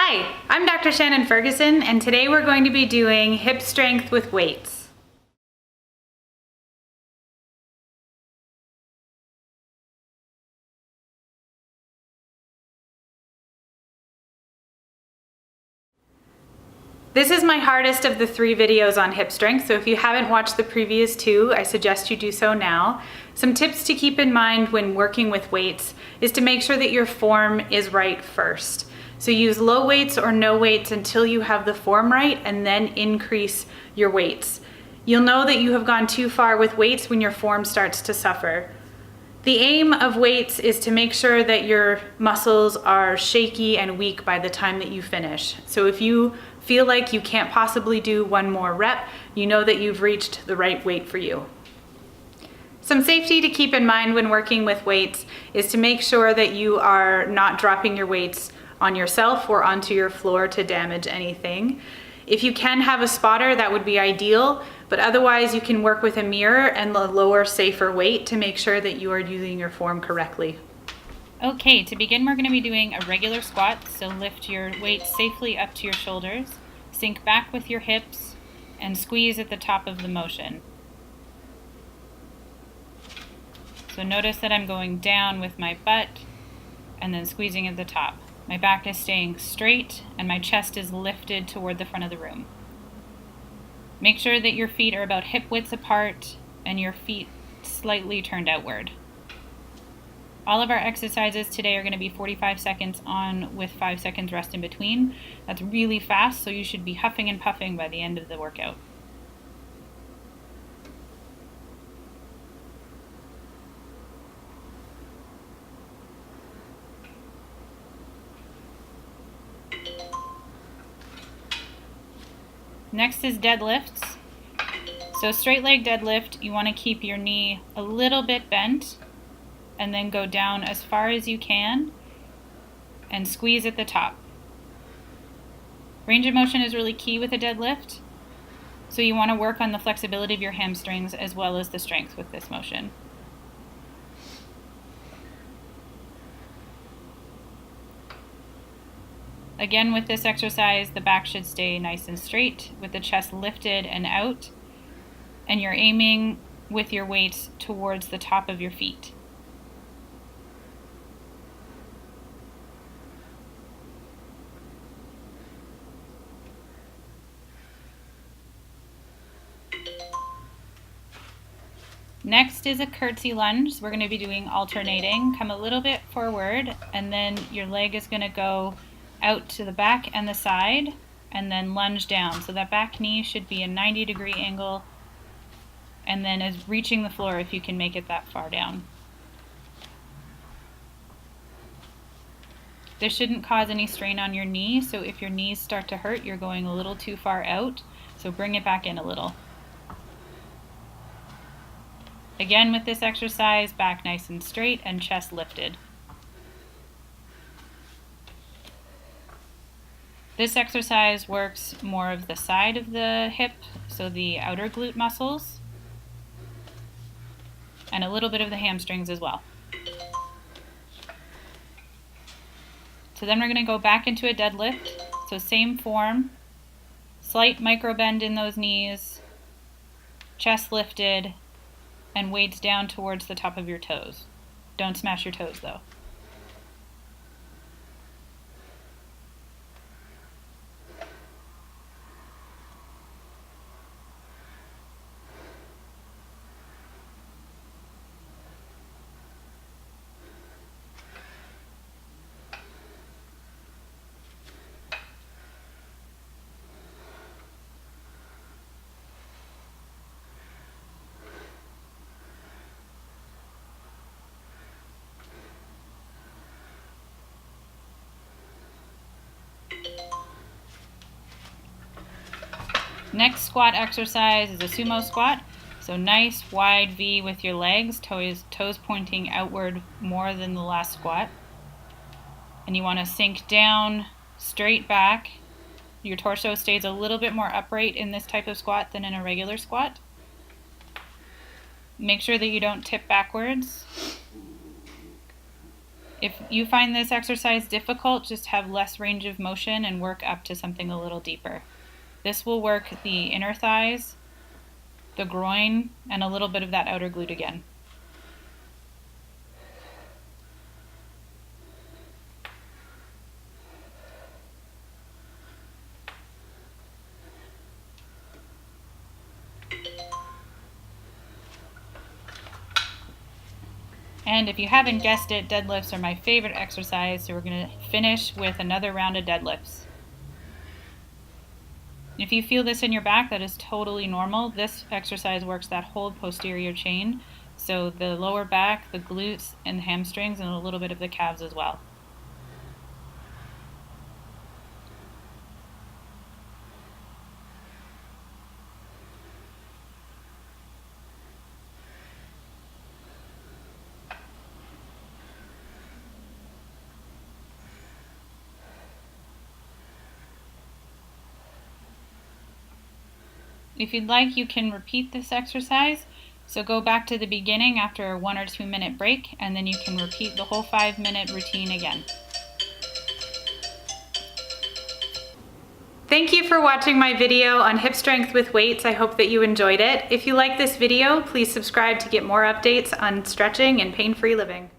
Hi, I'm Dr. Shannon Ferguson, and today we're going to be doing hip strength with weights. This is my hardest of the 3 videos on hip strength, so if you haven't watched the previous 2, I suggest you do so now. Some tips to keep in mind when working with weights is to make sure that your form is right first. So use low weights or no weights until you have the form right, and then increase your weights. You'll know that you have gone too far with weights when your form starts to suffer. The aim of weights is to make sure that your muscles are shaky and weak by the time that you finish. So if you feel like you can't possibly do one more rep, you know that you've reached the right weight for you. Some safety to keep in mind when working with weights is to make sure that you are not dropping your weights on yourself or onto your floor to damage anything. If you can have a spotter, that would be ideal, but otherwise you can work with a mirror and a lower, safer weight to make sure that you are using your form correctly. Okay, to begin we're going to be doing a regular squat, so lift your weight safely up to your shoulders, sink back with your hips, and squeeze at the top of the motion. So notice that I'm going down with my butt and then squeezing at the top. My back is staying straight and my chest is lifted toward the front of the room. Make sure that your feet are about hip width apart and your feet slightly turned outward. All of our exercises today are going to be 45 seconds on with 5 seconds rest in between. That's really fast, so you should be huffing and puffing by the end of the workout. Next is deadlifts. So straight leg deadlift, you want to keep your knee a little bit bent and then go down as far as you can and squeeze at the top. Range of motion is really key with a deadlift, so you want to work on the flexibility of your hamstrings as well as the strength with this motion. Again, with this exercise, the back should stay nice and straight with the chest lifted and out, and you're aiming with your weights towards the top of your feet. Next is a curtsy lunge. We're going to be doing alternating. Come a little bit forward, and then your leg is going to go out to the back and the side, and then lunge down. So that back knee should be a 90-degree angle, and then is reaching the floor if you can make it that far down. This shouldn't cause any strain on your knee, so if your knees start to hurt, you're going a little too far out, so bring it back in a little. Again, with this exercise, back nice and straight and chest lifted. This exercise works more of the side of the hip, so the outer glute muscles, and a little bit of the hamstrings as well. So then we're going to go back into a deadlift. So same form, slight micro bend in those knees, chest lifted, and weights down towards the top of your toes. Don't smash your toes though. Next squat exercise is a sumo squat. So nice wide V with your legs, toes pointing outward more than the last squat. And you want to sink down, straight back. Your torso stays a little bit more upright in this type of squat than in a regular squat. Make sure that you don't tip backwards. If you find this exercise difficult, just have less range of motion and work up to something a little deeper. This will work the inner thighs, the groin, and a little bit of that outer glute again. And if you haven't guessed it, deadlifts are my favorite exercise, so we're going to finish with another round of deadlifts. If you feel this in your back, that is totally normal. This exercise works that whole posterior chain, so the lower back, the glutes, and the hamstrings, and a little bit of the calves as well. If you'd like, you can repeat this exercise. So go back to the beginning after a 1 or 2 minute break, and then you can repeat the whole 5-minute routine again. Thank you for watching my video on hip strength with weights. I hope that you enjoyed it. If you like this video, please subscribe to get more updates on stretching and pain-free living.